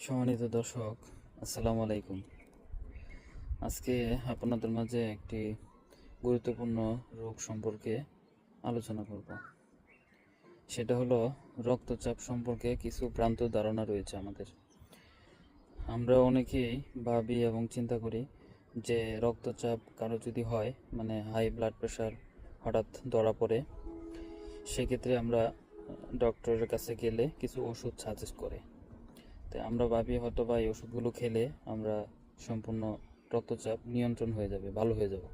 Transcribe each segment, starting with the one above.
সম্মানিত দর্শক, আসসালামু আলাইকুম। আজকে আপনাদের মাঝে একটি গুরুত্বপূর্ণ রোগ সম্পর্কে আলোচনা করব। সেটা হলো রক্তচাপ সম্পর্কে কিছু ভ্রান্ত ধারণা রয়েছে আমাদের। আমরা অনেকেই ভাবি এবং চিন্তা করি যে রক্তচাপ কারো যদি হয়, মানে হাই ব্লাড প্রেশার হঠাৎ ধরা পড়ে, সেক্ষেত্রে আমরা ডক্টরের কাছে গেলে কিছু ওষুধ সাজেস্ট করে। তাই আমরা ভাবি হয়তো বা এই ওষুধগুলো খেলে আমরা সম্পূর্ণ রক্তচাপ নিয়ন্ত্রণ হয়ে যাবে, ভালো হয়ে যাব।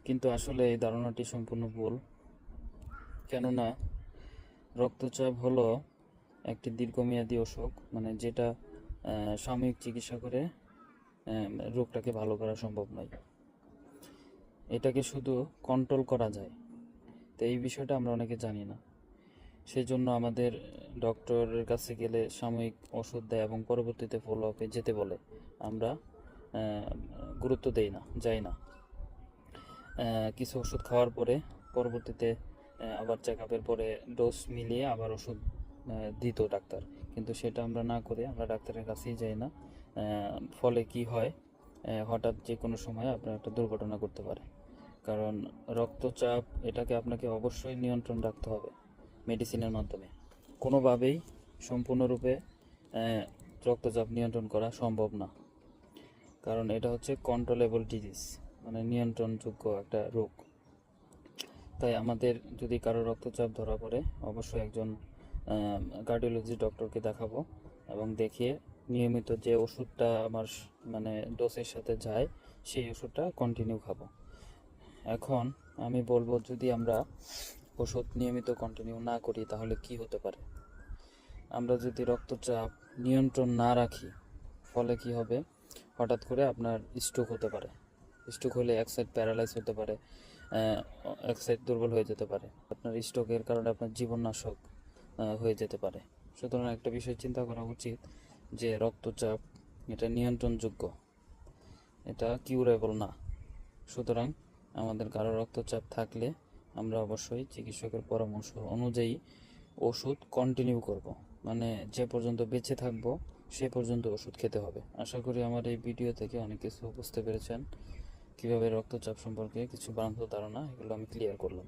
কিন্তু আসলে এই ধারণাটি সম্পূর্ণ ভুল। কেননা রক্তচাপ হলো একটি দীর্ঘমেয়াদী অসুখ, মানে যেটা সাময়িক চিকিৎসা করে রোগটাকে ভালো করা সম্ভব নয়। এটাকে শুধু কন্ট্রোল করা যায়। তো এই বিষয়টা আমরা অনেকে জানি না। সেই জন্য আমাদের ডক্টরের কাছে গেলে সাময়িক ওষুধ দেয় এবং পরবর্তীতে ফলো আপে যেতে বলে। আমরা গুরুত্ব দেই না, যাই না। কিছু ওষুধ খাওয়ার পরে পরবর্তীতে আবার চেক আপের পরে ডোজ মিলিয়ে আবার ওষুধ দিত ডাক্তার, কিন্তু সেটা আমরা না করে আমরা ডাক্তারের কাছেই যাই না। ফলে কি হয়, হঠাৎ যে কোনো সময় আপনার একটা দুর্ঘটনা করতে পারে। কারণ রক্তচাপ এটাকে আপনাকে অবশ্যই নিয়ন্ত্রণ রাখতে হবে মেডিসিনের মাধ্যমে। কোনোভাবেই সম্পূর্ণরূপে রক্তচাপ নিয়ন্ত্রণ করা সম্ভব না, কারণ এটা হচ্ছে কন্ট্রোলেবল ডিজিজ, মানে নিয়ন্ত্রণযোগ্য একটা রোগ। তাই আমাদের যদি কারো রক্তচাপ ধরা পড়ে অবশ্যই একজন কার্ডিওলজি ডক্টরকে দেখাবো এবং দেখিয়ে নিয়মিত যে ওষুধটা আমার মানে ডোজের সাথে যায় সেই ওষুধটা কন্টিনিউ খাবো। এখন আমি বলবো, যদি আমরা ওষুধ নিয়মিত কন্টিনিউ না করি তাহলে কি হতে পারে। আমরা যদি রক্তচাপ নিয়ন্ত্রণ না রাখি, ফলে কি হবে, হঠাৎ করে আপনার স্ট্রোক হতে পারে। স্ট্রোক হলে এক সাইড প্যারালাইজ হতে পারে, এক সাইড দুর্বল হয়ে যেতে পারে। আপনার স্ট্রোকের কারণে আপনার জীবননাশক হয়ে যেতে পারে। সুতরাং একটা বিষয় চিন্তা করা উচিত যে রক্তচাপ এটা নিয়ন্ত্রণযোগ্য, এটা কিউরেবল না। সুতরাং আমাদের কারো রক্তচাপ থাকলে আমরা অবশ্যই চিকিৎসকের পরামর্শ অনুযায়ী ওষুধ কন্টিনিউ করব, মানে যে পর্যন্ত বেঁচে থাকবো সে পর্যন্ত ওষুধ খেতে হবে। আশা করি আমার এই ভিডিও থেকে অনেক কিছু বুঝতে পেরেছেন, কীভাবে রক্তচাপ সম্পর্কে কিছু ভ্রান্ত ধারণা এগুলো আমি ক্লিয়ার করলাম।